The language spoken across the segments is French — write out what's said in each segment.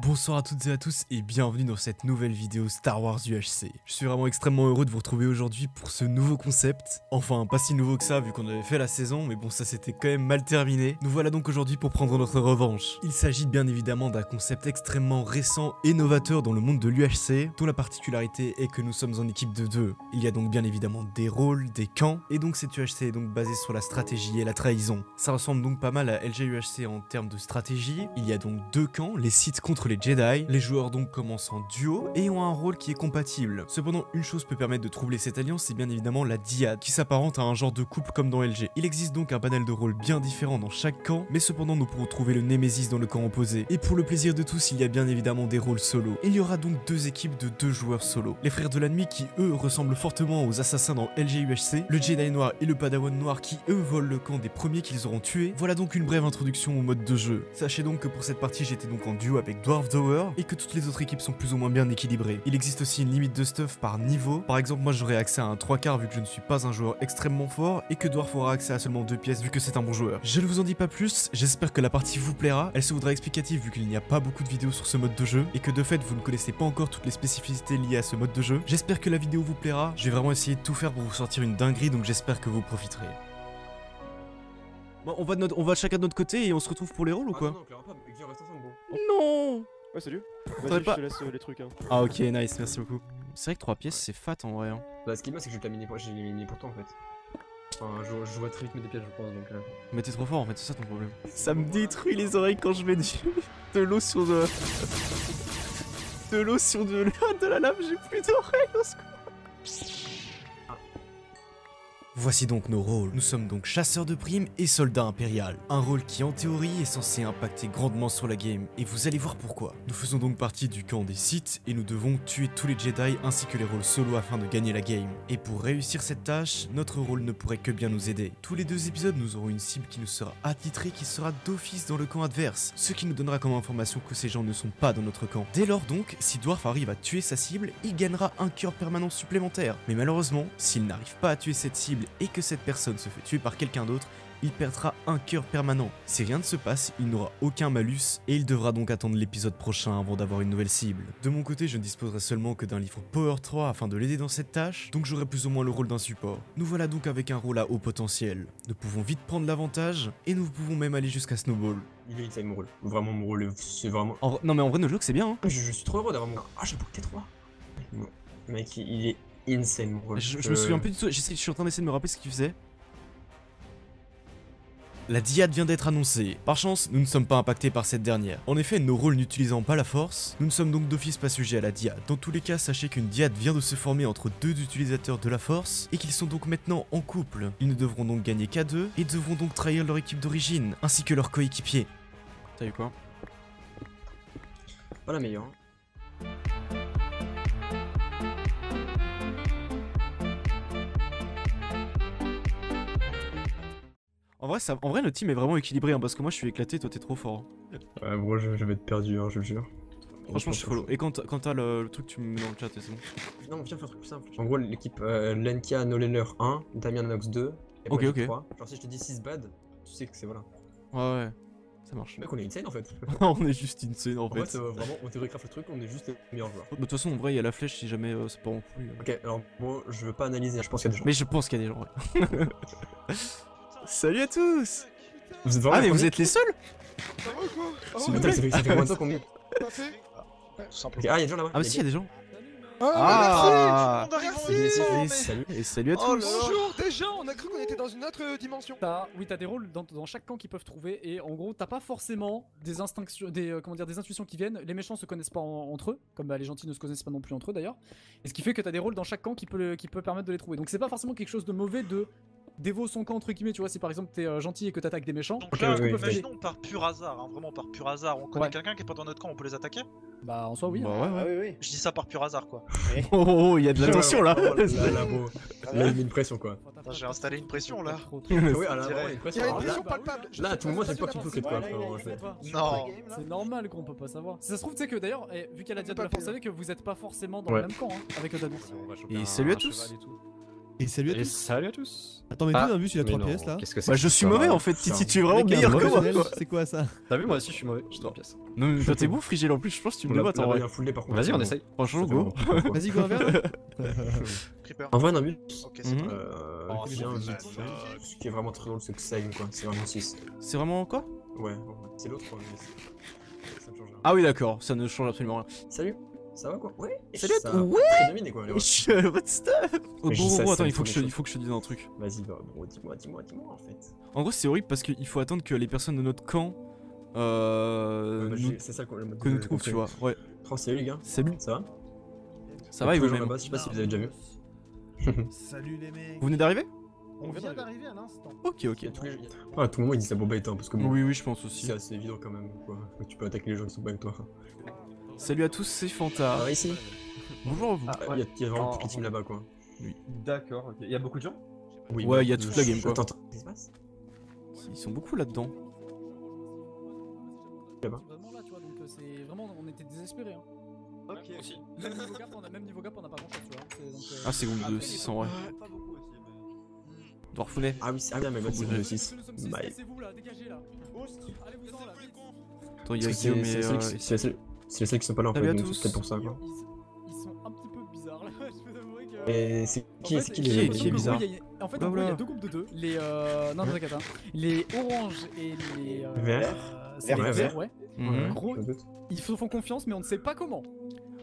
Bonsoir à toutes et à tous et bienvenue dans cette nouvelle vidéo Star Wars UHC. Je suis vraiment extrêmement heureux de vous retrouver aujourd'hui pour ce nouveau concept. Enfin, pas si nouveau que ça vu qu'on avait fait la saison, mais bon, ça s'était quand même mal terminé. Nous voilà donc aujourd'hui pour prendre notre revanche. Il s'agit bien évidemment d'un concept extrêmement récent et novateur dans le monde de l'UHC, dont la particularité est que nous sommes en équipe de 2. Il y a donc bien évidemment des rôles, des camps, et donc cette UHC est donc basée sur la stratégie et la trahison. Ça ressemble donc pas mal à LGUHC en termes de stratégie. Il y a donc deux camps, les Sith contre les Jedi. Les joueurs donc commencent en duo et ont un rôle qui est compatible. Cependant, une chose peut permettre de troubler cette alliance, c'est bien évidemment la dyade, qui s'apparente à un genre de couple comme dans LG. Il existe donc un panel de rôles bien différent dans chaque camp, mais cependant nous pourrons trouver le Némésis dans le camp opposé. Et pour le plaisir de tous, il y a bien évidemment des rôles solo. Il y aura donc deux équipes de deux joueurs solo. Les frères de la nuit qui eux ressemblent fortement aux assassins dans LGUHC, le Jedi noir et le Padawan noir qui eux volent le camp des premiers qu'ils auront tués. Voilà donc une brève introduction au mode de jeu. Sachez donc que pour cette partie j'étais donc en duo avec Dwarf Dower et que toutes les autres équipes sont plus ou moins bien équilibrées. Il existe aussi une limite de stuff par niveau. Par exemple, moi j'aurai accès à un 3/4 vu que je ne suis pas un joueur extrêmement fort et que Dwarf aura accès à seulement 2 pièces vu que c'est un bon joueur. Je ne vous en dis pas plus, j'espère que la partie vous plaira. Elle se voudra explicative vu qu'il n'y a pas beaucoup de vidéos sur ce mode de jeu et que de fait vous ne connaissez pas encore toutes les spécificités liées à ce mode de jeu. J'espère que la vidéo vous plaira. Je vais vraiment essayer de tout faire pour vous sortir une dinguerie, donc j'espère que vous profiterez. Bon, on va chacun de notre côté et on se retrouve pour les rôles ou quoi? Non, clairement pas, Guy, on reste ensemble, bon. Non. Ouais, salut. Faudrait Vas-y, pas- je te laisse les trucs, hein. Ah ok, nice, merci beaucoup. C'est vrai que 3 pièces c'est fat en vrai. Hein. Bah, ce qui est bien, c'est que je j'ai miné pour toi en fait. Enfin, je vois très vite mes deux pièges, je pense, donc. Mais t'es trop fort en fait, c'est ça ton problème. Ça me détruit les oreilles quand je mets de l'eau sur de l'eau sur de la lave, j'ai plus d'oreilles au secours. Voici donc nos rôles. Nous sommes donc chasseurs de primes et soldats impérial. Un rôle qui en théorie est censé impacter grandement sur la game, et vous allez voir pourquoi. Nous faisons donc partie du camp des Sith et nous devons tuer tous les Jedi ainsi que les rôles solo afin de gagner la game. Et pour réussir cette tâche, notre rôle ne pourrait que bien nous aider. Tous les 2 épisodes, nous aurons une cible qui nous sera attitrée qui sera d'office dans le camp adverse, ce qui nous donnera comme information que ces gens ne sont pas dans notre camp. Dès lors donc, si Dwarf arrive à tuer sa cible, il gagnera un cœur permanent supplémentaire. Mais malheureusement, s'il n'arrive pas à tuer cette cible et que cette personne se fait tuer par quelqu'un d'autre, il perdra un cœur permanent. Si rien ne se passe, il n'aura aucun malus et il devra donc attendre l'épisode prochain avant d'avoir une nouvelle cible. De mon côté, je ne disposerai seulement que d'un livre Power 3 afin de l'aider dans cette tâche, donc j'aurai plus ou moins le rôle d'un support. Nous voilà donc avec un rôle à haut potentiel. Nous pouvons vite prendre l'avantage et nous pouvons même aller jusqu'à Snowball. Il est insane mon rôle. Vraiment, mon rôle, c'est vraiment. Non mais en vrai, nos jeux c'est bien. Hein. Je suis trop heureux d'avoir mon. Ah, j'ai bouclé 3. Mec, il est insane mon rôle. Je me souviens plus du tout, je suis en train d'essayer de me rappeler ce qu'il faisait. La dyade vient d'être annoncée. Par chance, nous ne sommes pas impactés par cette dernière. En effet, nos rôles n'utilisant pas la force, nous ne sommes donc d'office pas sujets à la dyade. Dans tous les cas, sachez qu'une dyade vient de se former entre 2 utilisateurs de la force et qu'ils sont donc maintenant en couple. Ils ne devront donc gagner qu'à 2 et devront donc trahir leur équipe d'origine, ainsi que leurs coéquipiers. T'as eu quoi? Pas la meilleure. Hein. En vrai, notre team est vraiment équilibré hein, parce que moi je suis éclaté, toi t'es trop fort. Ouais, bro, je vais être perdu, hein, je le jure. Franchement, je suis follow. Et quand t'as le truc, tu me mets dans le chat et c'est bon. Non, viens faire un truc plus simple. En gros, l'équipe Lenkia Noleller 1, Damien Nox 2, et moi, Ok. 3. Genre, si je te dis 6 bad, tu sais que c'est voilà. Ouais, ça marche. Mec, on est insane en fait. On est juste insane en fait. En fait, vraiment, on théorie-graphe le truc, on est juste les meilleurs joueurs. De toute façon, en vrai, il y a la flèche si jamais c'est pas en couille. Ok, alors moi, je veux pas analyser, je pense qu'il y a des gens. Mais je pense qu'il y a des gens, ouais. Salut à tous. Vous êtes vraiment Ah, mais vous êtes les seuls? Ça va ou quoi? S'il vous Attends, plaît. ça fait combien de temps qu'on met Pas fait? Ok, ah, y'a des gens là-bas. Ah, bah si, il y a des gens. Ah, Ah, merci! et salut. Et salut à Oh, tous. bonjour, déjà, on a cru qu'on était dans une autre dimension. T'as des rôles dans chaque camp qu'ils peuvent trouver et en gros t'as pas forcément des instinctions, des intuitions qui viennent. Les méchants se connaissent pas entre eux, comme les gentils ne se connaissent pas non plus entre eux d'ailleurs. Et ce qui fait que t'as des rôles dans chaque camp qui peut permettre de les trouver. Donc c'est pas forcément quelque chose de mauvais de dévot son camp entre guillemets, tu vois, si par exemple t'es gentil et que t'attaques des méchants. Donc Ok, là, oui, imaginons par pur hasard, hein, vraiment par pur hasard, on connaît Ouais. quelqu'un qui est pas dans notre camp, on peut les attaquer? Bah en soi oui. Bah hein. ouais. Je dis ça par pur hasard quoi. Oh, il y a de l'attention là. Oh, là, bro. Là, il met une pression quoi. Attends, j'ai installé une pression là. Oui, alors dirait. là, il y a une Il pression. y a une Alors, pression là, palpable. là, tout le monde, c'est pas qui peut quoi. Non. C'est normal qu'on peut pas savoir. Si ça se trouve, tu sais que d'ailleurs, vu qu'elle a dit de la force, vous savez que vous êtes pas forcément dans Ouais. le même camp hein, avec le Danos. Et salut à tous. Et salut à Et tous. salut à tous. Attends, mais Ah, nous, on a vu, il a mais 3 non, pièces là. Qu'est-ce que c'est Bah que je ça suis mauvais en fait, ça. Titi, tu es vraiment Mec, il est meilleur que professionnel, moi quoi. c'est quoi ça? T'as vu, moi aussi je suis mauvais, j'ai 3 pièces. Non mais toi t'es bon Frigel en plus, je pense que tu me On l'a débattes en vrai. bien full par contre. Vas-y, on essaye. Franchement Ça fait go. vraiment quoi. Vas-y, go un verre. Creeper. En vrai, un but. Ok, c'est Mhm. bon. Oh, Bien, c'est vite. Ce qui est vraiment très drôle, c'est que Saigne quoi. C'est vraiment 6. C'est vraiment quoi? Ouais, c'est l'autre. Mais ça ne change rien. Ah oui d'accord, ça ne change absolument rien. Salut, ça va quoi? Ouais. Salut, ça a ouais. très bien miné quoi. les gars. What stuff? Oh Mais je dis ça, gros, ça attends, me il faut que fait je te dise un truc. Vas-y, bah, gros, dis-moi en fait. En gros c'est horrible parce qu'il faut attendre que les personnes de notre camp Ouais, bah, nous- c'est ça le mode que nous de- trouvent, tu vois. Ouais. Oh, salut les gars. Salut. Ça va? Ça va et Tous les gens vous-même? là-bas, je sais pas si vous avez déjà vu. Salut les mecs. Vous venez d'arriver? On vient d'arriver à l'instant. Ok ok. Il y a tous les... à tout moment, ils disent ça pour bête, hein, parce que bon, Oui oui je pense aussi. c'est assez évident quand même. Quoi. Tu peux attaquer les gens qui sont pas avec toi. Salut à tous, c'est Fanta. Ah, ici. Bonjour à vous. Il y a vraiment toutes les teams là-bas quoi. D'accord, ok. Il y a beaucoup de gens? Oui, Ouais, bah, il y a toute la game, quoi. Attends, qu'est-ce qui se passe? Ils sont beaucoup là-dedans. Vraiment là, tu vois, donc c'est vraiment, on était désespérés. Hein. Ok. Aussi. Même niveau gap, on n'a pas grand chose, tu vois. Donc, Ah c'est groupe de 6 en vrai. Pas beaucoup aussi, mais. Dwarfounet. Ah oui, ah, mais Faut c'est bouger. de 6. nous sommes 6, Bah, cassez-vous là, dégagez là. Allez vous en là, vite. Attends, il y a parce que Guillaume c'est et... les seuls qui sont pas là en Salut fait, à donc tous. c'est peut-être pour ça quoi. Ils sont un petit peu bizarres là, je peux t'avouer que... Et c'est qui En est-ce fait, qui j'ai est les. l'impression que, bizarre en fait, en gros, il y Voilà. a deux groupes de deux. Les non, t'inquiète, hein. Les oranges et les Verts. c'est les Ouais, verts, ouais. Mhm. Gros, Je me doute. ils se font confiance, mais on ne sait pas comment.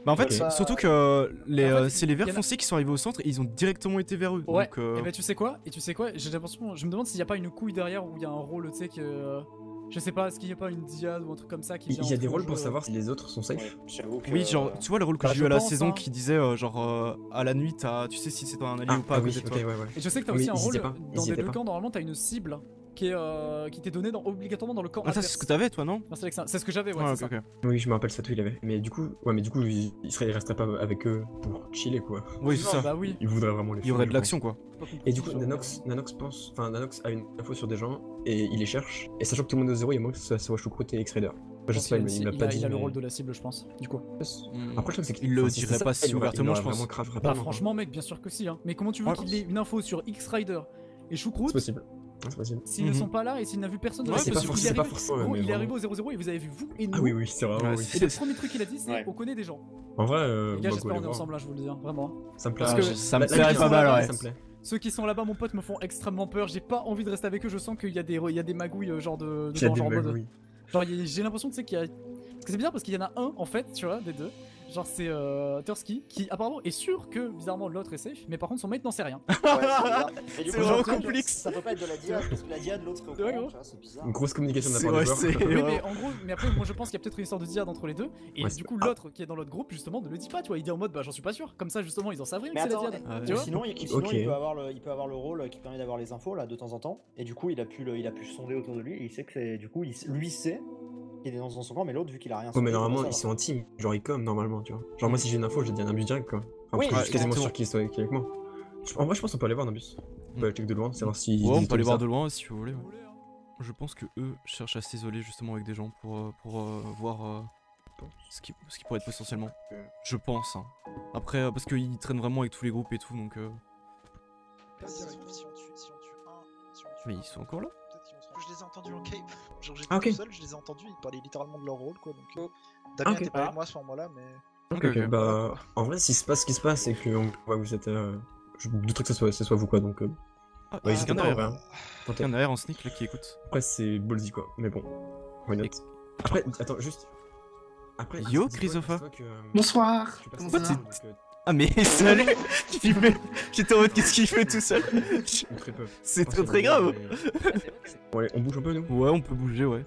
Bah en fait, Ok. surtout que les, En fait, c'est les y verts en a- foncés qui sont arrivés au centre et ils ont directement été vers eux. Ouais. Donc, Et ben tu sais quoi j'ai l'impression, je me demande s'il n'y a pas une couille derrière où il y a un rôle, tu sais que, je sais pas, est-ce qu'il n'y a pas une diade ou un truc comme ça qui Il vient y a des entre rôles le pour jeu. savoir si les autres sont safe. oui, genre, tu vois le rôle que bah, j'ai je eu à la pense, saison hein. qui disait genre à la nuit, tu sais si c'est un allié ou pas à oui, côté de ok, toi. ouais, ouais. Et je sais que t'as Mais aussi un ils rôle étaient pas, dans ils les étaient deux pas. camps, normalement t'as une cible qui t'est donnée obligatoirement dans le camp Ah ça adverse. c'est ce que t'avais toi non? Merci Alexa, c'est ce que j'avais, ouais, Ouais, c'est ok, ça. ok. Oui, je me rappelle ça, tout il avait. Mais du coup, il resterait pas avec eux pour chiller quoi. Oui c'est Non, ça. Bah oui. Il voudrait vraiment les Il y aurait fumer, de l'action quoi. Et du coup, Nanox a une info sur des gens et il les cherche. Et sachant que tout le monde est au zéro, il y a moins que ça soit choucroute et X-Raider. Je sais pas, il m'a pas dit. Il a le mais- rôle de la cible, je pense, du coup. Hmm. Après, le truc, c'est qu'il Il le enfin, si dirait c'est ça, pas si il aurait- ouvertement, il je aurait pense. vraiment grave Bah rapidement, franchement mec, bien sûr que si, hein. Mais comment tu veux Ouais. qu'il ait une info sur X-Rider et c'est Choucroute possible. C'est possible. s'ils ne Mhm. sont pas là et s'il n'a vu personne de Ouais, la c'est cible, pas parce forcément. qu'il est C'est pas arrivé- forcément. gros, mais il est vraiment. arrivé au 0-0 et vous avez vu vous et nous. Ah oui, c'est vrai. Ouais, oui. Et le premier truc qu'il a dit c'est Ouais. on connaît des gens. En vrai, Les gars, bah, j'espère go, on est les ensemble là, je vous le dis, hein, vraiment. voir. Ça me plaît. Parce que ça me La- plairait la- pas mal, ouais. Ça me plaît. Ceux qui sont là-bas, mon pote, me font extrêmement peur. J'ai pas envie de rester avec eux. Je sens qu'il y a des magouilles genre de Il y a genre des en mode. magouilles. Genre j'ai l'impression tu sais qu'il y a. Parce que c'est bizarre parce qu'il y en a un en fait, tu vois, des deux. Genre c'est Tursky qui apparemment est sûr que bizarrement l'autre est safe, mais par contre son mate n'en sait rien. Ouais, c'est bizarre. Et du C'est coup, vraiment genre, complexe. Ça peut pas être de la diade, parce que la diade, l'autre est au Ouais, courant, gros. tu vois, c'est bizarre. Une grosse communication de la C'est part des vrai, joueurs. c'est- Oui, Ouais. mais en gros, mais après, moi je pense qu'il y a peut-être une histoire de diade entre les deux. Et Ouais, du c'est- coup, l'autre qui est dans l'autre groupe, justement, ne le dit pas, tu vois. Il dit en mode, bah j'en suis pas sûr. Comme ça, justement, ils en savent rien que Mais c'est la attends, diade. Ouais. Tu vois sinon, Ok. il peut avoir le rôle qui permet d'avoir les infos là de temps en temps. Et du coup, il a pu sonder autour de lui. Et il sait que c'est. Du coup, lui sait qu'il est dans son camp, mais l'autre, vu qu'il a rien Ouais, sondé, mais il peut normalement, pas ils savoir. sont en team. Genre, ils comme normalement, tu vois. Genre, moi, si j'ai une info, je dis un Nambus direct, quoi. Enfin, Oui, parce que je suis quasiment exactement. sûr qu'il est avec moi. En vrai, je pense qu'on peut aller voir Nambus. On peut aller check de loin, savoir si. Ouais, on peut aller voir de loin si vous voulez. Ouais. Je pense que eux cherchent à s'isoler justement avec des gens pour voir ce qui pourrait être potentiellement. Je pense. Hein. Après, parce qu'ils traînent vraiment avec tous les groupes et tout, donc. Si on tue un, si on tue Mais un, ils sont encore là? peut-être qu'ils vont se- Je les ai entendus en cape. Genre j'étais Ah, ok. tout seul, je les ai entendus, ils parlaient littéralement de leur rôle quoi. Donc Damien ok. était pas avec moi à ce moment-là, mais. Ok, ok. Bah, en vrai, s'il se passe ce qui se passe, c'est que on voit que vous êtes. Je douterais que ce soit vous, quoi. Donc, Ah, ouais, n'hésitez quelqu'un pas en derrière. vrai. hein. Tentez. Quelqu'un derrière en sneak là qui écoute. Après, c'est ballsy, quoi. Mais bon, why not. Après, attends, juste. Après, Yo, dis-toi Christopher. que, Bonsoir. tu passes Comment par ça ça, va donc, Ah mais salut. J'étais en mode qu'est-ce qu'il fait tout seul? ou très peu. C'est Parce très que très bon, grave. Bon, allez, on bouge un peu, nous. Ouais, on peut bouger, ouais.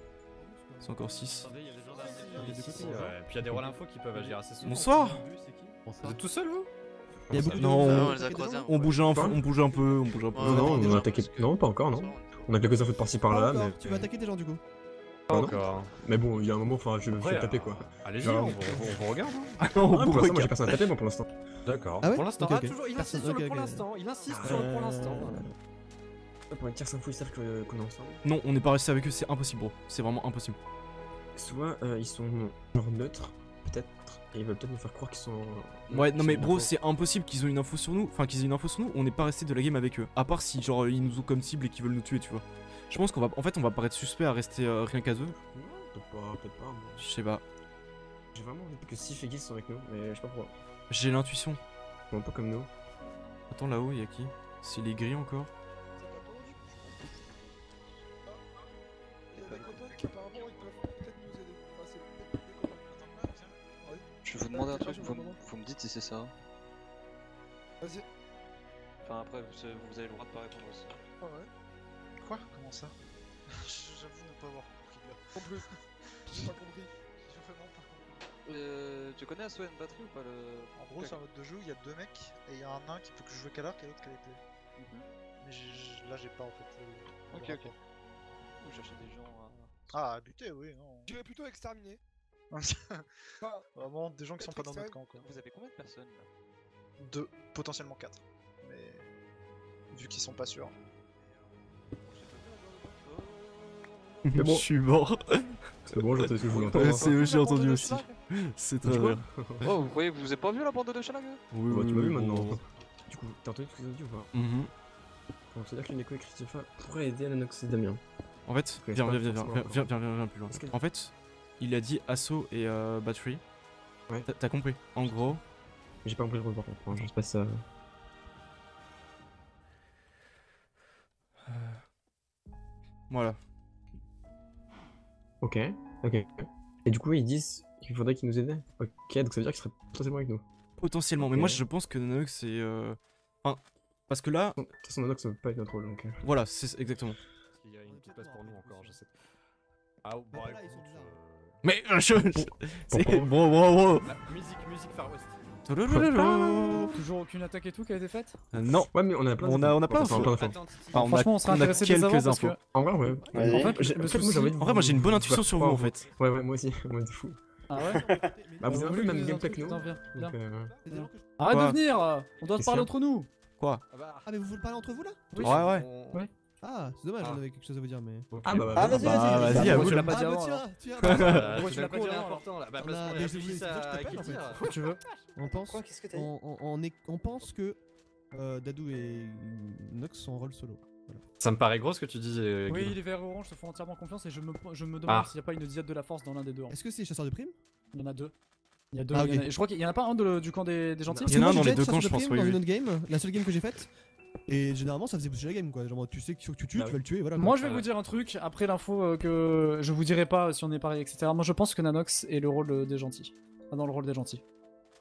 C'est encore 6. Attendez, il y a des gens derrière. Puis il y a des rôles info qui peuvent agir assez souvent. Bonsoir. Vous êtes tout seul vous? Il y a beaucoup de Non, gens. on les a croisés. On bouge un peu, on bouge un peu. Non, non, on a attaqué. Non, pas encore, non. On a quelques infos de par-ci Pas par-là, encore, mais. tu vas attaquer des gens du coup. Pas non. encore. Mais bon, il y a un moment, enfin, je vais me Ouais, faire taper, quoi. Allez-y, Genre- on vous regarde. hein. Ah non, Ah, on pour l'instant, moi, j'ai regarde. personne à taper, moi, pour l'instant. D'accord. Ah ouais Pour l'instant. Ok, ok. toujours, il Personne- insiste sur ok, le pour ok. l'instant. Il insiste sur le pour l'instant. Pour une tierce info, ils savent qu'on est ensemble. Non, on n'est pas resté avec eux, c'est impossible, bro. C'est vraiment impossible. Soit ils sont genre neutres, peut-être. Et ils veulent peut-être nous faire croire qu'ils sont. Ouais, non mais une bro, info. c'est impossible qu'ils ont une info sur nous. Enfin, qu'ils aient une info sur nous, on n'est pas resté de la game avec eux. À part si, genre, ils nous ont comme cible et qu'ils veulent nous tuer, tu vois. Je pense qu'on va. En fait, on va paraître suspect à rester rien qu'à eux. Peut-être pas. Moi. Je sais pas. J'ai vraiment envie que Sif et Giz sont avec nous, mais je sais pas pourquoi. J'ai l'intuition. Ils sont un peu comme nous. Attends, là-haut, il y a qui? C'est les gris encore? Il y a des copains qui apparemment ils peuvent peut-être nous aider. Enfin, c'est peut-être des copains. Ouais. Je vais vous demander un truc, Vas-y, vous me dites si c'est ça. Vas-y. Enfin après, vous avez le droit de pas répondre aussi. Ah ouais. Quoi? Comment ça? J'avoue ne pas avoir compris là. En plus. J'ai pas compris. J'ai vraiment pas compris. Tu connais Assaut and Battery ou pas le... En gros, c'est un mode de jeu où il y a deux mecs et il y a un nain qui peut que jouer qu'à l'arc et l'autre qu'à l'épée. Mais là, j'ai pas en fait le. Ok, ok. Vous cherchez des gens Ah, à buter, oui, non. Je dirais plutôt exterminer. Vraiment, des gens qui sont pas dans notre camp quoi. Vous avez combien de personnes là? 2, potentiellement 4. Mais. Vu qu'ils sont pas sûrs. Mais bon. Je suis mort. C'est bon, j'entends ce que je voulais Ouais, entendre. c'est j'ai entendu aussi. C'est très bien. Oh, vous voyez, vous avez pas vu la bande de Shalag? Oui, Bah, tu m'as vu bon. maintenant. Du coup, t'as entendu ce que j'ai dit ou pas? Mhm. Donc, c'est-à-dire que Neko et Christopher pourraient aider Nanox et Damien. En fait, Ok, viens c'est pas plus forcément loin. Est-ce que- En fait, il a dit assaut et battery. Ouais. T'as compris? En gros, J'ai pas compris le rôle par contre, hein, je sais pas ça. voilà. Ok. Et du coup, ils disent qu'il faudrait qu'ils nous aident. Ok, donc ça veut dire qu'ils seraient potentiellement avec nous. Potentiellement, mais Ok. moi je pense que Nanox c'est. Enfin, parce que là, De toute façon, Nanox ça veut pas être notre rôle donc. voilà, c'est exactement. Parce qu'il y a une petite place pour nous encore, je sais. Ah, bon, Bah, là, écoute, ils sont bizarres. Mais c'est Pourquoi bro. la musique Far West. Toujours aucune attaque et tout qui a été faite? Non, Ouais, mais on a plein on a plein d'infos. d'infos. Attends, Titi. Enfin, Franchement, on serait a intéressé des avant quelques parce que. infos. En vrai, ouais. Vas-y. En fait, J'ai- le en fait, moi, souci- j'ai envie de En vrai, moi j'ai une bonne vous intuition sur vous en fait. Ouais, moi aussi, moi de fou. Ah ouais? Bah, vous avez un peu le même gameplay que nous. Putain, viens, viens. Donc, C'est des gens que je- Arrête Quoi de venir! On doit se Qu'est-ce parler qu'il y a entre nous! Quoi? Ah, mais vous voulez parler entre vous là? Oui. Ouais. Ouais. Ah, c'est dommage, Ah. on avait quelque chose à vous dire, mais. Ah bah, Ah, vas-y, Bah, vas-y. vas-y, à Pourquoi vous. tu l'as pas dit Ah, bah avant alors? tiens. Pourquoi tu l'as pas D'un coup, dit on est avant important là. Bah, On parce a- qu'on mais a je réfléchi voulais- à je t'appelle, qui en fait. dire. Quand tu veux. On pense. Quoi, qu'est-ce que t'as dit? On pense que Dadou et Nox sont en rôle solo. Ça me paraît gros ce que tu dis. Oui, Guillaume. les verts et orange se font entièrement confiance et je me demande Ah. s'il n'y a pas une diade de la force dans l'un des deux. Est-ce que c'est chasseur de primes? Il y en a deux. Il y a deux. Ah, il y en a- ok. Je crois qu'il y en a pas un du camp des gentils. Il y en a un Parce que moi, dans j'ai les deux déjà camps, été je pense, chasseur de oui, primes oui. dans une autre game, la seule game que j'ai faite. Et généralement, ça faisait bouger la game quoi. Genre, tu sais que tu tues, Bah tu oui. vas le tuer, voilà. Moi quoi. je vais vous dire un truc, après l'info que je vous dirai pas si on est pareil, etc. Moi je pense que Nanox est le rôle des gentils. Dans le rôle des gentils.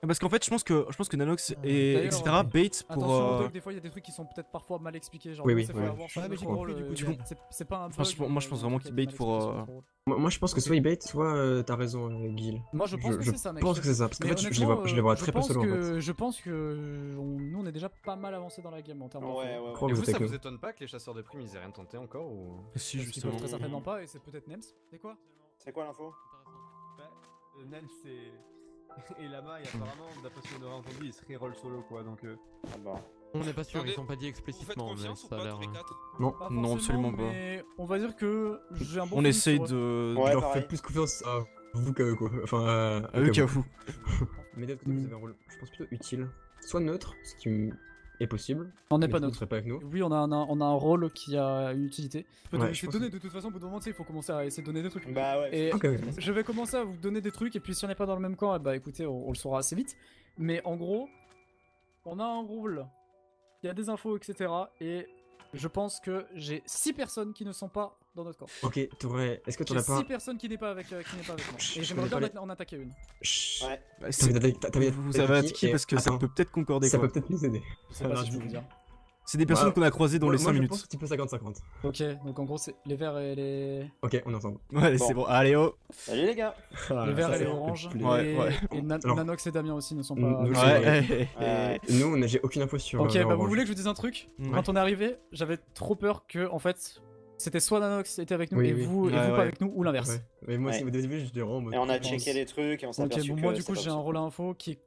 Parce qu'en fait, je pense que Nanox et D'ailleurs, etc. ouais. bait pour. Attention, Doc, des fois il y a des trucs qui sont peut-être parfois mal expliqués. Genre, Oui, nous, oui, c'est oui. faut avoir Ouais, mais j'ai notre compris, rôle, du coup, c'est pas un bug. Franchement, moi, je pense vraiment qu'il bait pour, Moi, je pense que soit il bait, soit t'as raison, Guil. Moi je pense que c'est ça, mec. Je pense que c'est ça, parce qu'en Mais fait, je les vois honnêtement, très peu solo en fait. Je pense que nous on est déjà pas mal avancé dans la game en termes d'infos. Ouais. Je crois Et que vous, vous êtes ça avec vous nous. étonne pas que les chasseurs de primes ils aient rien tenté encore ou. Si, Parce qu'ils peuvent justement. très certainement pas et c'est peut-être Nems. C'est quoi? C'est quoi l'info? Nels et Lama, et apparemment, d'après ce qu'on aurait entendu, ils seraient rôle solo quoi, donc. Ah bah. On n'est pas sûr, Attendez, ils sont pas dit Vous faites explicitement, mais confiance ou ça a pas l'air. tous les quatre? Non. Pas Non, forcément, absolument pas. mais on va dire que j'ai un bon On feeling essaye sur eux. de. Ouais, Je leur pareil. fais plus confiance à vous qu'à eux quoi. Enfin, À eux qu'à vous. Mais d'un côté, vous avez un rôle, je pense, plutôt utile. Soit neutre, ce qui est possible. On n'est mais pas vous ne neutre. serez pas avec nous. Oui, on a un rôle qui a une utilité. Je peux Ouais, te je pense donner de toute façon, au bout d'un moment, tu sais, il faut commencer à essayer de donner des trucs. Bah ouais. Et Ok, ouais. je vais commencer à vous donner des trucs, et puis si on n'est pas dans le même camp, eh bah écoutez, on le saura assez vite. Mais en gros, on a un rôle, il y a des infos, etc. Et je pense que j'ai 6 personnes qui ne sont pas dans notre camp. Ok, t'aurais. Est-ce que J'ai t'aurais 6 pas. personne qui n'est pas avec moi. Je Et j'aimerais connais bien pas en attaquer une. Chut. Ouais. Bah, T'as envie d'attaquer- t'as envie vous d'attaquer avez qui attaqué et- parce que ça Attends, peut peut-être concorder Ça quoi. peut peut-être nous aider. Je sais pas si je peux vous dire. C'est des personnes Bah, qu'on a croisées dans les 5 Moi, je minutes. pense que tu peux 50-50. Ok, donc en gros, c'est les verts et les. Ok, on est ensemble. Ouais, Bon. c'est bon. Allez, oh. Salut les gars. Les verts ça, et les c'est oranges. plus- Ouais, et ouais. et Alors- Nanox et Damien aussi ne sont Nous- pas. nous, Ouais. Nous, j'ai aucune info sur. Ok, bah vous Orange. voulez que je vous dise un truc? Ouais. Quand on est arrivé, j'avais trop peur que, en fait, c'était soit Nanox était avec nous Oui, et oui. vous, Ouais, pas ouais. avec nous, ou l'inverse. Ouais. Mais moi aussi, Ouais. au début, j'étais vraiment en mode. Et on a pense. checké les trucs et on s'est Ok, aperçu bon, que moi du c'est coup pas j'ai un possible. rôle info qui est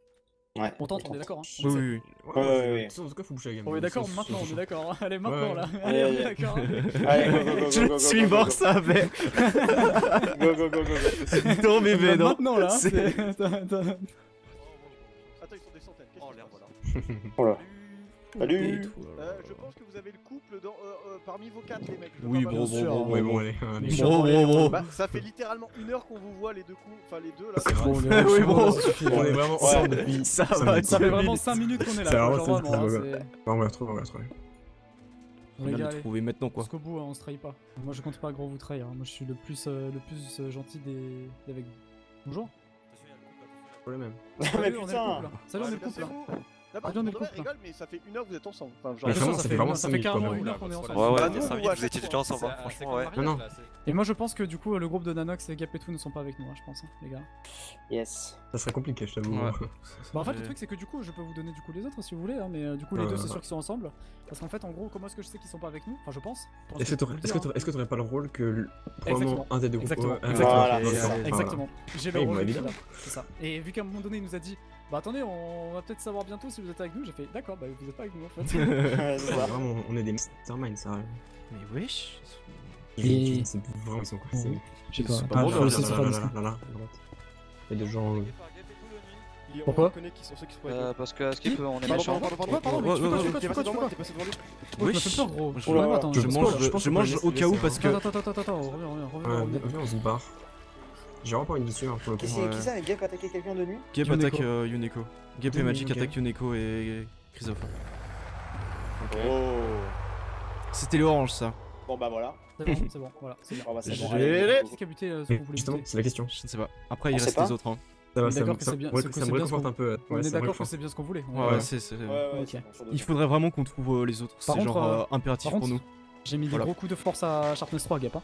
Ouais. On tente, on est d'accord. Hein. Oui, oui, oui. Ouais. En tout cas, faut bouger la game. On est d'accord maintenant, on est d'accord. Allez, maintenant là. Allez, Allez, on allez. est d'accord. Allez, go, go, go, go, Je go, go, suis go, mort, go. ça avait. Go, go, go, go, go. Non, bébé, non. Maintenant là. C'est- Attends. Attends, ils sont des centaines. Qu'est-ce Oh qui se l'air, passe voilà. Oh là. Salut. Je pense que vous avez le couple parmi vos 4 les mecs. Je Oui, vois pas bon, bien. bon, bon, Ouais, bon. bon, allez. Bro. Bah, ça fait littéralement 1 heure qu'on vous voit les deux coups, enfin les deux là. C'est Bon, vrai. Oui, bon. On est vraiment ensemble depuis. Ça cinq va, minutes. Ça fait deux vraiment minutes. 5 minutes qu'on est là. C'est quoi, vraiment genre ça, vraiment, ça hein, va. c'est- On va retrouver, on va retrouver. On vient de le Régalé. trouver maintenant, quoi. Jusqu'au bout, hein, on se trahit pas. Moi je compte pas gros vous trahir. Hein. Moi je suis le plus gentil des avec vous. Bonjour. Pour le même. Mais Salut, on est le putain. couple. Salut, on est le couple. Là, Salut, on est le pour de vrai, couple. rigole, mais ça fait 1 heure que vous êtes ensemble. Enfin, genre, Mais vraiment, ça fait vraiment ça 5 fait minutes. carrément quoi, 1 heure j'avoue. qu'on est ensemble. Ouais, Bah, ouais, nous, les on 5 voit minutes, vous à étiez chaque déjà fois. ensemble, hein, franchement, ouais. Non, non. Et moi je pense que du coup le groupe de Nanox et Gapetou ne sont pas avec nous, hein, je pense, hein, les gars. Yes. Ça serait compliqué, je t'avoue. Ouais. Bah en fait le truc c'est que du coup je peux vous donner du coup les autres si vous voulez, hein, mais du coup les deux c'est sûr qu'ils sont ensemble. Parce qu'en fait en gros comment est-ce que je sais qu'ils sont pas avec nous? Enfin je pense. Est-ce que t'aurais pas le rôle que probablement un des deux groupes Exactement, ouais, exactement, Voilà, ok, c'est ça. d'accord. Exactement. J'ai le Oui, rôle bah, de évidemment. killer, c'est ça. Et vu qu'à un moment donné il nous a dit bah attendez on va peut-être savoir bientôt si vous êtes avec nous, j'ai fait d'accord bah vous êtes pas avec nous en fait. Ouais, c'est ça. Vraiment, on est des masterminds, sérieux. Mais wesh. Et- C'est vraiment ils sont quoi. C'est Je sais pas. C'est pas Ah, bon, là, dans le là, sens là, pas là, discret. là, là, là, à droite. Il y a des gens. Pourquoi On reconnaît qui sont ceux qui sont avec Parce que Skip, on est Pardon, méchants. pardon, mais tu fais quoi, ouais, tu fais quoi, tu fais quoi, tu fais quoi? T'es passé devant lui. Oh, je me fais peur gros. Je- Oh là, attends, Je je mange, je pense je qu'on mange peut au cas où laisser, parce que. Attends, reviens. Ouais, viens, on se barre. J'ai vraiment pas envie de dessus hein, pour le coup. Qui ça avec Gap attaquer quelqu'un de nuit? Gap Yuneko. attaque Yuneko. Gap et Magic ok. attaque Yuneko et Chrysophe. Oh. C'était le orange ça. Bon bah voilà. C'est bon, voilà, c'est bien. Oh bah c'est Je bon. vais- allez, Qui a buté ce Mais qu'on voulait justement, buter? c'est la question. Je ne sais pas. Après il On sait reste pas les autres. Hein. Ça va, On est ça d'accord me que c'est bien- ouais, que ça c'est me bien réconforte ce un peu. On Ouais, est ça me d'accord que réconforte. c'est bien ce qu'on voulait. Ouais, c'est. Ouais, ouais, Ok. c'est bon, sur deux. Il faudrait vraiment qu'on trouve les autres. Par C'est contre, genre impératif par pour contre, nous. J'ai mis des Voilà. gros coups de force à Sharpness 3 Gap. Hein.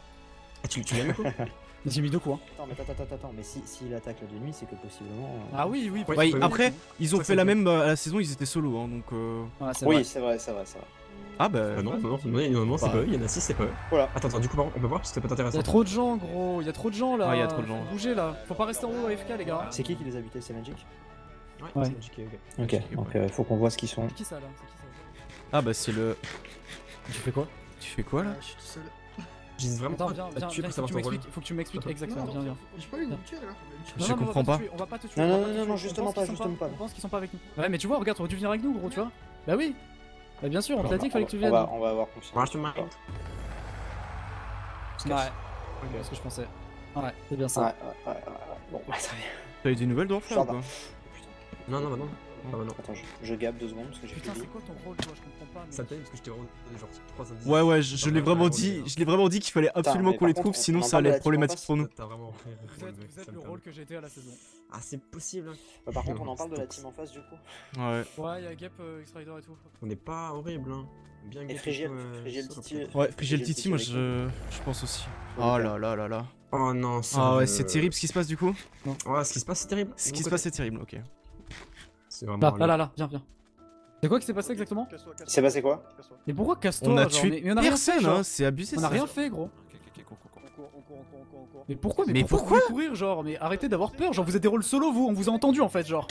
Ah, tu l'aimes quoi J'ai mis 2 coups. Hein. Attends, mais attends, mais s'il attaque là de nuit, c'est que possiblement. Ah oui, oui. Ouais, Ouais, ouais, après, ils ont Ça, fait c'est la bien. même à la saison, ils étaient solo, hein, donc. Ouais, c'est Oui, vrai. c'est vrai, c'est vrai. Ah bah. Non, c'est Bah. pas eux, il y en a 6, c'est pas eux. Voilà. Attends, du coup, par contre, on peut voir parce que ça peut être Il y intéressant. a trop de gens, gros. Il y a trop de gens là. Ouais, il y a trop de gens. Faut bouger là. Faut pas rester en haut AFK, les gars. C'est qui les a butés? C'est Magic? Ouais, Ouais. c'est Magic, ok. Ok, donc faut qu'on voit ce qu'ils sont. C'est qui ça là? C'est qui ça? Ah bah c'est le. Tu fais quoi? Tu fais quoi là? Je suis tout seul. J'hésite vraiment Attends, pas viens, à viens, te tuer viens, pour savoir ton rôle. faut que tu m'expliques Attends. exactement. Non, Viens. J'ai pas eu de me tuer là. Je Non, non, comprends pas. On va pas te tuer. Non, on va non, pas te non, tuer. non, On justement pense pas, qu'ils sont justement pas. On pense qu'ils sont pas avec nous. Ouais, mais tu vois, regarde, t'aurais dû venir avec nous, gros, tu vois. Bah oui. Bah bien sûr, on t'a dit qu'il fallait que tu viennes. On va avoir confiance. Rush to mind. Ouais. C'est ce que je pensais. Ouais, c'est bien ça. Ouais. Bon, bah ça vient. T'as eu des nouvelles d'Orphelin ou Ça va. pas? Non, non, bah non. Ah bah non. Attends, je gabe 2 secondes parce que j'ai Putain, plus c'est dit. quoi ton rôle, toi? Je comprends pas. Ça me paye parce que je t'ai vraiment donné genre 3 indices. Ouais, je l'ai vraiment dit. Je l'ai vraiment dit qu'il fallait absolument mais qu'on les par trouve, contre, sinon on en ça parle de allait la être team en problématique face. pour nous. T'as vraiment. Vous êtes le rôle que j'ai été à la saison. Ah, c'est possible. Par contre, on en parle de la team en face du coup. Ouais. Ouais, y'a Gap, X-Rider et tout. On n'est pas horrible, hein. Bien Et gay, Frigiel solo, Titi. Ouais, Frigel Titi, Titi moi avec je pense aussi. Oh là là là là. Oh non, ça. Ah ouais, c'est terrible ce qui se passe du coup. Ouais, ce qui se passe, c'est terrible. Ce qui se passe, c'est terrible, ok. C'est vraiment. Là, viens. C'est quoi qui s'est passé exactement? C'est passé quoi? Mais pourquoi casse-toi? On a genre, tué mais on a rien personne, fait, genre. hein, c'est abusé On a ça. rien fait, gros. On court. Mais pourquoi? Mais pourquoi vous voulez courir, genre? Mais arrêtez d'avoir peur, genre vous êtes des rôles solo, vous, on vous a entendu en fait, genre.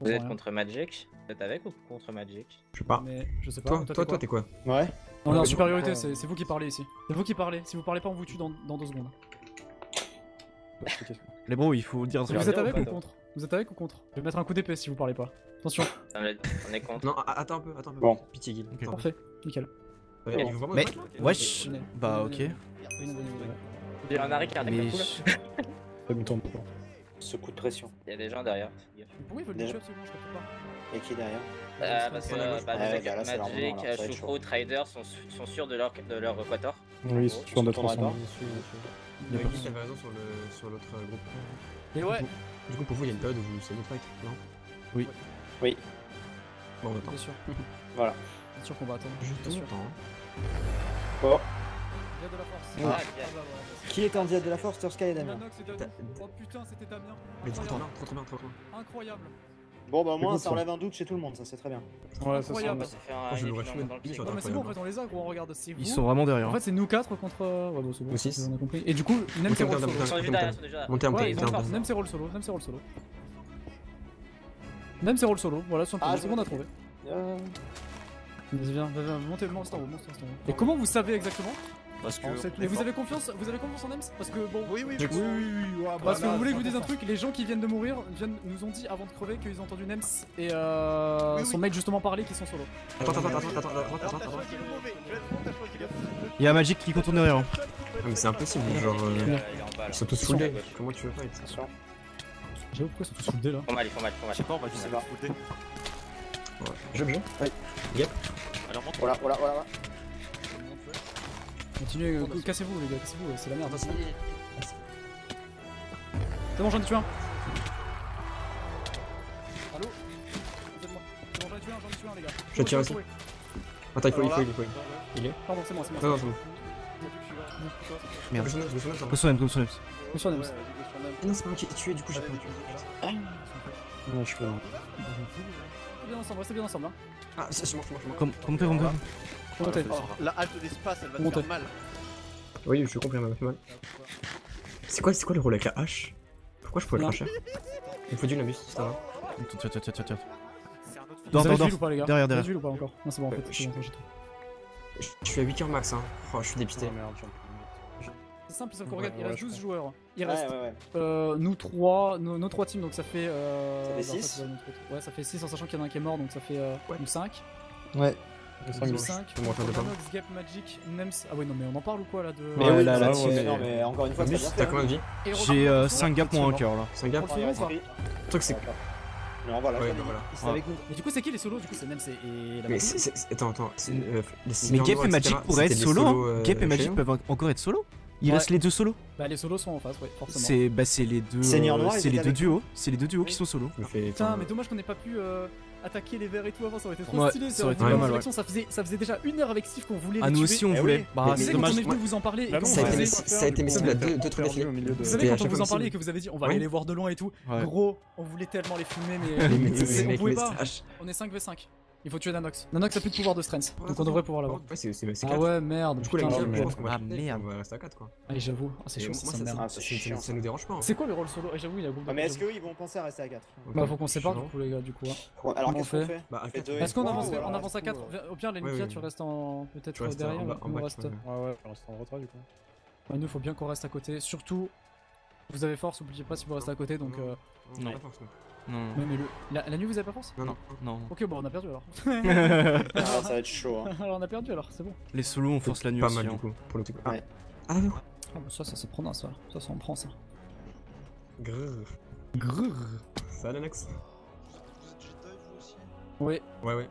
Vous êtes Ouais. contre Magic? Vous êtes avec ou contre Magic? Je sais pas. Mais je sais pas. Toi, t'es quoi? Ouais. On est en Ouais, supériorité, ouais. c'est vous qui parlez ici. C'est vous qui parlez. Si vous parlez pas, on vous tue dans 2 secondes. Les bros, il faut dire un truc. Vous êtes avec ou ou pas, contre? Vous êtes avec ou contre? Je vais mettre un coup d'épée si vous parlez pas. Attention. On est contre. Non, attends un peu. Bon. Pitié, Guil. Ok. Attends. Parfait. Nickel. Il faut vraiment Mais, le battre, là wesh. Venez. Bah ok. Venez. Il y a un arrêt qui arrête Mais. d'un coup là. Ce coup de pression. Il y a des gens derrière. Mais pourquoi ils veulent Déjà. nous tuer absolument? Je comprends pas. Et qui est derrière? Parce que Ouais, bah, ouais, Magic, bah là, c'est leur moment, là, ça va être Choucroute, Rider sont sûrs de leur Quator. Oui, En gros. sur notre Sur ton ensemble. radar. Guil, t'avais raison sur l'autre groupe. Et ouais, Du coup, pour vous, il y a une période où c'est notre fight, non Oui. Oui. Bon, on attend. bien sûr. Voilà. Bien sûr qu'on va attendre. Juste Bien sûr. on attend. hein. Bon. Il y a de la force. Ah, bien. bah, ouais. Qui est en diade de la force? Tursky et Damien. Nanox et Dadou. Oh putain, c'était Damien. Mais trop Incroyable. bien, trop bien. Incroyable. Bon, bah au moins coup, ça ça. enlève un doute chez tout le monde, ça c'est très bien. Ouais, ça Incroyable. Ça fait un Oh, je il est l'aurais finalement fait dans le une pied, sur Non quoi. mais c'est bon, en fait on les a gros, on regarde, c'est vous. Ils sont vraiment derrière. En fait c'est nous 4 contre... Ouais bon c'est bon, Ou six. on a compris. Et du coup, Nem c'est rôle solo. Ils sont déjà derrière, ils sont déjà là. Montez un peu, Ouais, montez un peu. Nem c'est rôle solo, Nem c'est rôle solo. Même c'est rôle solo, voilà, c'est Ah, bon, on a trouvé. Vas-y, viens, montez, monte en haut, monte en haut. Et comment vous savez exactement? Parce que. Et vous avez confiance en Ems? Parce que bon. Oui, oui, Oui, ouais, Parce que bah, vous voulez que je vous là, dise un truc, les gens qui viennent de mourir nous ont dit avant de crever qu'ils ont entendu Nems et son mate justement parler qu'ils sont solo. Attends. Il y a Magic qui contourne rien. Mais c'est impossible, genre. Ils sont tous full dead. Comment tu veux fight? J'avoue pourquoi ils sont tous full D là. Ils font mal. Je sais pas, on va juste la foutre. J'ai. Ouais. Yep. Alors monte. Voilà. Continuez, cassez-vous les gars, cassez-vous, c'est la merde. C'est bon, j'en ai tué un. Allô? Aidez-moi. C'est bon, j'en ai tué un les gars. Je tire aussi. Attends, il faut. Il est? Pardon, c'est moi. Non, c'est bon. Merde. Go sur Nems. Go sur Nems. Sur Nems. Non, c'est pas moi qui ai tué, du coup j'ai pas tué. Non, je peux. Restez bien ensemble. Hein. Ah, c'est mort. Comment Remontez. La halte d'espace, elle va te Remontez. faire mal. Oui, je comprends, elle m'a fait mal. C'est quoi le rôle avec la hache? Pourquoi je pourrais le cracher? Il me faut du Nabus, c'est ça. Tiens. Vous avez Dors. d'huile ou pas les gars? Derrière. Vous avez d'huile ou pas encore? Non, c'est bon en fait. Je C'est bon, j'ai tout. Je suis à 8 heures max, hein. Oh, je suis dépité. C'est simple, sauf qu'on regarde, il reste 12 joueurs. Il reste Ouais. nous 3, nos 3 teams, donc ça fait. Ça fait en 6. Ouais, ça fait 6 en sachant qu'il y en a un qui est mort, donc ça fait nous 5. Ouais. Nous 5. Je peux me refaire de Nox, Gap, Magic, Nems. Ah ouais, non, mais on en parle ou quoi là de. Mais oui, là, non, mais encore une fois, Nabus, c'est t'as combien de vie? J'ai 5 gaps pour un cœur là. 5 gars? Continue ou pas? Le truc c'est que. Non, voilà, Ouais, j'en ai voilà. dit. C'est avec nous. Mais du coup, c'est qui les solos? Du coup, c'est Nems et la Mais Magic. attends. Mais Gap et Magic pourraient être solo. Hein. Gap et Magic peuvent encore être solo. Il reste les deux solos. Bah, les solos sont en face, ouais, forcément. C'est les deux. Seigneur Noir, C'est ils les étaient deux avec duos. C'est les deux duos qui sont solos. Putain, mais dommage qu'on ait pas pu attaquer les verts et tout avant, ça aurait été trop Ouais, stylé. ça aurait été une pas bonne mal, sélection, ça faisait déjà 1 heure avec Steve qu'on voulait. Ah, les nous tuer. aussi on Eh voulait. oui. Bah, Vous c'est savez, quand on dommage. est venu vous en parler et Bah que non, vous Ça a avez- été miscible à 2 trucs d'affilée. Vous savez, quand on vous en parlait et que vous avez dit on va aller les voir de loin et tout, Ouais. gros, on voulait tellement les fumer, mais on pouvait pas. On est 5v5. Il faut tuer Nanox. Nanox a plus de pouvoir de strength, donc on devrait pouvoir l'avoir. Ouais, c'est Ah 4. ouais, merde. Du coup, la putain, game, je ouais. pense qu'on va Ah, finir, merde. on va rester à 4 quoi. Ah, j'avoue, ah, c'est Et chaud, moi, ça me merde. Ah, c'est chiant. ça nous dérange pas. hein. C'est quoi le rôle solo? J'avoue, il y a groupe. Ah, mais est-ce qu'ils vont penser à rester à 4? Bah, faut qu'on se sépare du coup, les gars, du coup. hein. Alors, Comment qu'est-ce on qu'on fait fait Bah, à On fait 4. deux et Est-ce qu'on trois, avance, ou alors on avance à reste 4? tout, Au pire, les Ouais, Nukia, ouais. tu restes en. Tu Peut-être restes derrière, en bas, on ouais. reste. Ouais, on reste en retrait du coup. Ouais, nous, faut bien qu'on reste à côté. Surtout, vous avez force, oubliez pas si vous restez à côté, donc. Non. Non. Ouais, mais la nuit, vous avez pas force? Non. Ok, bon, on a perdu alors. Ah, ça va être chaud. Hein. Alors, on a perdu alors, c'est bon. Les solos on force la nuit Pas aussi. mal hein. du coup, pour le truc. Ouais. Ah, ouais. Ah, bah, ça se prend ça. Ça on prend ça. Grrr. Ça, Nanox? Vous êtes Jedi, vous aussi? Ouais. Ouais.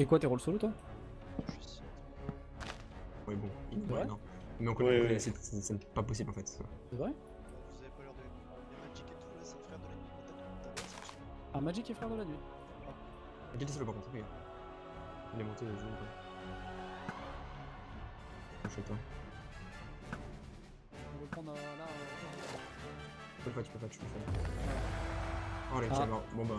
Et quoi, tes rôles solo, toi? Je suis ici. Ouais, bon. Ouais. Ouais, non. Mais on Ouais, connaît, ouais. c'est pas possible en fait. C'est vrai? Vous avez pas l'air de. Il y a Magic et tout, là, c'est un frère de la nuit, peut-être. Ah, Magic est frère de la nuit. Il est solo par contre, regarde. Il est monté, je joue. Je sais pas. On va le prendre là. Tu peux pas. Oh, les Ah. est mort. Bon bah.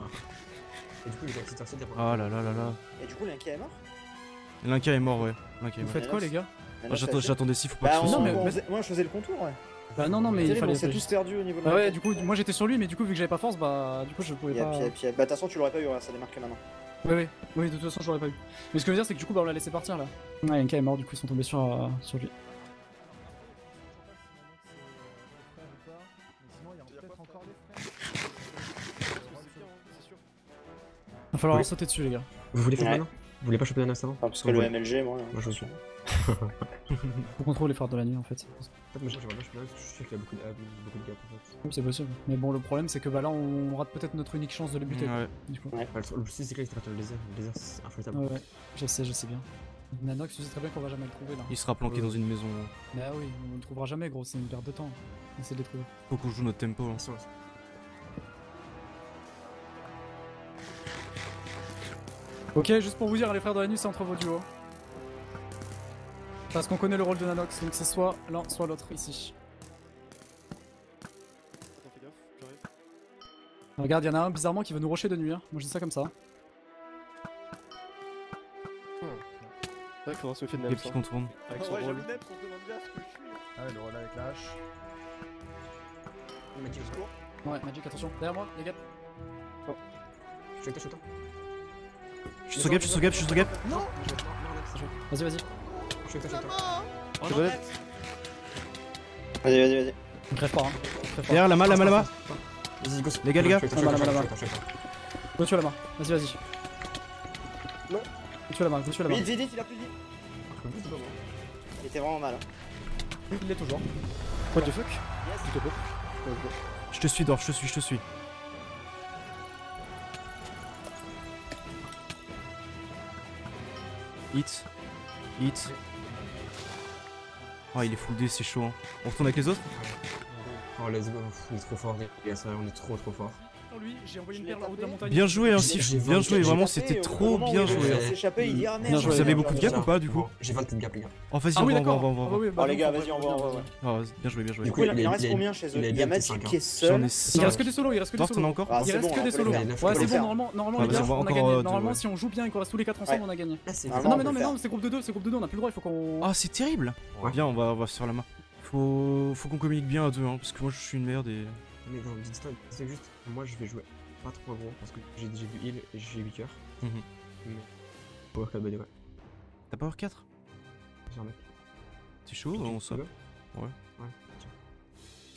Et du coup, il est à 6h07 après. Oh là là là là. Et du coup, l'Inca est mort? L'Inca est mort, ouais. L'Inca est Vous mort. faites quoi, les gars? Ah, j'attendais 6 faut pas Bah, que ce soit. moi je faisais le contour, ouais. Bah, non, mais il fallait. On s'est tous perdus au niveau de Bah, ouais, l'Inca. du coup, moi j'étais sur lui, mais du coup, vu que j'avais pas force, bah, du coup, je pouvais pas. Bah, de toute façon, tu l'aurais pas eu, ça démarque que maintenant. Oui, de toute façon, je l'aurais pas eu. Mais ce que je veux dire, c'est que du coup, bah, on l'a laissé partir là. Ouais, Yanka est mort, du coup, ils sont tombés sur lui. Va falloir Oui. sauter dessus, les gars. Vous voulez faire Ouais. maintenant? Vous voulez pas choper Nanox avant? Ah, parce que le MLG, moi. Moi je suis. Faut contrôler les phares de la nuit en fait. En fait, moi j'aimerais bien choper Nanox, je suis sûr qu'il y a beaucoup de gaps en fait. Oui, c'est possible. Mais bon, le problème, c'est que bah là, on rate peut-être notre unique chance de les buter. Ouais. Du coup. Ouais. Le souci c'est qu'il reste le laser. Le laser c'est inflammable. Ouais, je sais bien. Nanox, tu sais très bien qu'on va jamais le trouver là. Il sera planqué dans une maison. Mais ah oui, on le trouvera jamais, gros, c'est une perte de temps. Essayer de les trouver. Faut qu'on joue notre tempo. hein. Ok, juste pour vous dire, les frères de la nuit, c'est entre vos duos. Parce qu'on connaît le rôle de Nanox, donc c'est soit l'un, soit l'autre ici. Attends, fais gaffe, j'arrive. Regarde, y'en a un bizarrement qui veut nous rusher de nuit. Hein. Moi je dis ça comme ça. C'est vrai qu'il faudra se méfier de Les Nems. petits contournes. Avec son Ouais, rôle. j'avoue, Neps, on se demande bien ce que je suis. Ah ouais, le rôle avec la hache. Ouais, Magic, attention. Derrière moi, les gars. Je suis avec toi. Je suis sur gap, je suis sur gap, je suis sur gap. Non. Vas-y, vas-y. Je suis avec toi. Je relève. Vas-y, vas-y, vas-y. On crève pas, hein. Derrière, la main, la main, la main. Vas-y, go. Les gars, les gars. Go tuer la main. Vas-y, vas-y. Non. Go tuer la main, go tuer la main. Vite, vite, vite, il a plus de vie. Il était vraiment mal. Il l'est toujours. What the fuck? Yes. Je te suis, Dor, je te suis. Hit. Hit. Oh, il est full D, c'est chaud. Hein. On retourne avec les autres? Oh, let's go. On est trop fort, les gars. Ça, on est trop fort. Lui, j'ai envoyé une perle en haut de la montagne. Bien joué, hein, Sif. Bien joué, vraiment, c'était trop bien joué. Il s'est échappé, il dit ah merde. Vous avez beaucoup de gap ou pas, du coup? J'ai 20 de gap, les gars. Oh, vas-y, Ah oui, on va, d'accord. on va. Bon, les gars, vas-y, on va. Ah, bien joué, bien joué. Du coup, il en reste combien chez eux? Il y a Mathilde qui est seul. J'en ai Il 5. reste que des solos, il reste que des Dor, t'en as solos. encore? Ah, Il c'est reste bon, que on des peut solos. le Ouais, faire. c'est bon, normalement Ah, les vas-y, gars, on va on a encore, gagné. deux, Normalement, ouais. si on joue bien et qu'on reste tous les 4 ensemble, on a gagné. Ah, c'est Ah, Non, mais on peut non, c'est groupe de 2, on a plus le droit, il faut qu'on. Ah, c'est terrible. Ouais. Viens, on va se faire la main. Faut qu'on communique bien à deux, hein, parce que moi je suis une merde et. Mais non, dis-toi, c'est juste, moi je vais jouer pas trop gros parce que j'ai du heal et j'ai 8 cœurs. Mhm. Mais. Power 4 BD, ouais. T'as Power 4? J'ai un mec. T'es chaud? On saute. Ouais. Ouais, tiens.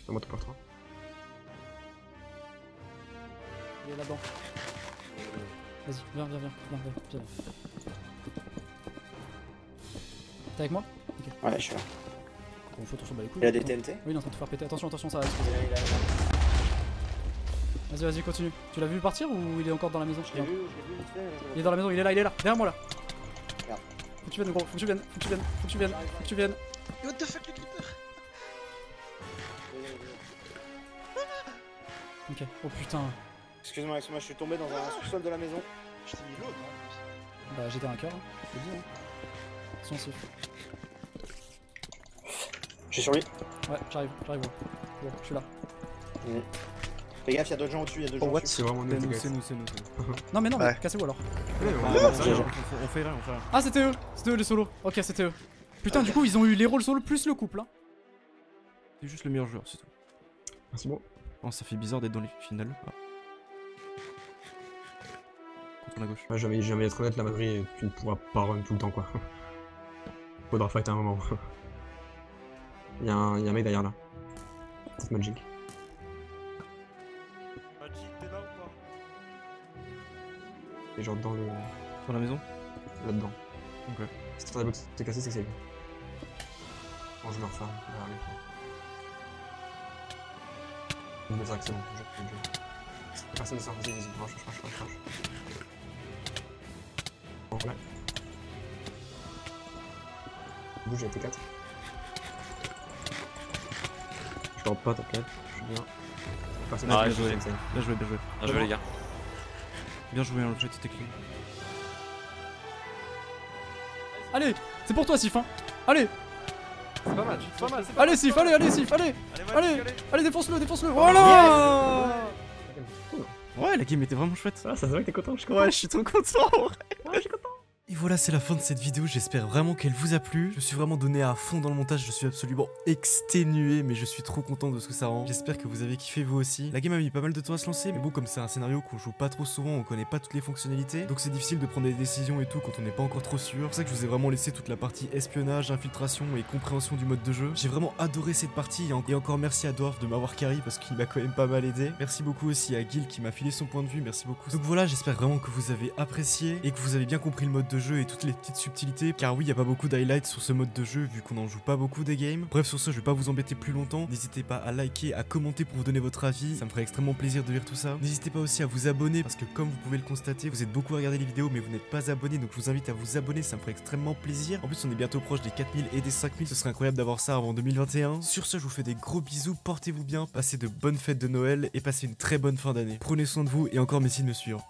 C'est moi ton Power 3. Il est là-dedans. Vas-y, viens. T'es avec moi? Ok. Ouais, je suis là. Bon, faut toujours bat les couilles. Il a des Attends. TNT. Oui, il est en train de te faire péter. Attention, ça va. Vas-y, continue. Tu l'as vu partir ou il est encore dans la maison? Je l'ai vu vite fait. Il est dans la maison, il est là, derrière moi là. Regarde. Faut que tu viennes, gros, faut que tu viennes. What the fuck, le creeper? Ok, oh putain. Excuse-moi, je suis tombé dans un sous-sol de la maison. Je t'ai mis l'autre, hein. Bah, j'étais un cœur, je te dis. Hein. Attention, Je suis sur lui. Ouais, j'arrive. Bon, je suis là. Fais gaffe, y'a d'autres gens au-dessus, C'est vraiment nous, les gars. C'est nous. Non, mais non, Ouais. mais cassez-vous alors. On fait rien. Ah, c'était eux les solos. Ok, c'était eux. Putain, du coup, ils ont eu les rôles solo plus le couple. Hein. C'est juste le meilleur joueur, c'est tout. C'est bon. Oh, ça fait bizarre d'être dans les finales. Ah. Contre à gauche. Ouais, jamais être honnête, la Madrid, tu ne pourras pas run tout le temps, quoi. Faudra fight à un moment. Y'a un mec derrière là. C'est Magic. Magic, t'es là ou pas? Il est genre dans le. Dans la maison? Là-dedans. Ok. Si t'entends la box t'es cassé, c'est que c'est lui. Bon, je me referme derrière lui. Je me dirais que c'est bon, je. Personne ne s'en vas-y, rush. Bon, là. Bouge, il y a T4. Je rentre pas, t'inquiète, je suis bien. Personne Ah, n'a bien joué. Bien joué. Bien joué les gars. Bien joué, hein, le jet était clean. Allez, c'est pour toi, Sif. Hein. Allez, C'est pas mal, allez, Sif, allez, Sif, allez. Allez, Allez, défonce-le. Voilà. Ouais, la game était vraiment chouette. Ah, ça se voit que t'es content, je suis content. Ouais, je suis trop content. Et voilà, c'est la fin de cette vidéo, j'espère vraiment qu'elle vous a plu. Je me suis vraiment donné à fond dans le montage, je suis absolument exténué, mais je suis trop content de ce que ça rend. J'espère que vous avez kiffé vous aussi. La game a mis pas mal de temps à se lancer, mais bon, comme c'est un scénario qu'on joue pas trop souvent, on connaît pas toutes les fonctionnalités, donc c'est difficile de prendre des décisions et tout quand on n'est pas encore trop sûr. C'est pour ça que je vous ai vraiment laissé toute la partie espionnage, infiltration et compréhension du mode de jeu. J'ai vraiment adoré cette partie, et encore merci à Dwarf de m'avoir carry parce qu'il m'a quand même pas mal aidé. Merci beaucoup aussi à Gil qui m'a filé son point de vue, merci beaucoup. Donc voilà, j'espère vraiment que vous avez apprécié et que vous avez bien compris le mode de jeu et toutes les petites subtilités, car oui, il n'y a pas beaucoup d'highlights sur ce mode de jeu vu qu'on en joue pas beaucoup des games. Bref, sur ce, je vais pas vous embêter plus longtemps. N'hésitez pas à liker, à commenter pour vous donner votre avis, ça me ferait extrêmement plaisir de lire tout ça. N'hésitez pas aussi à vous abonner parce que comme vous pouvez le constater, vous êtes beaucoup à regarder les vidéos mais vous n'êtes pas abonné, donc je vous invite à vous abonner, ça me ferait extrêmement plaisir. En plus, on est bientôt proche des 4000 et des 5000, ce serait incroyable d'avoir ça avant 2021. Sur ce, je vous fais des gros bisous, portez-vous bien, passez de bonnes fêtes de Noël et passez une très bonne fin d'année. Prenez soin de vous et encore merci de me suivre.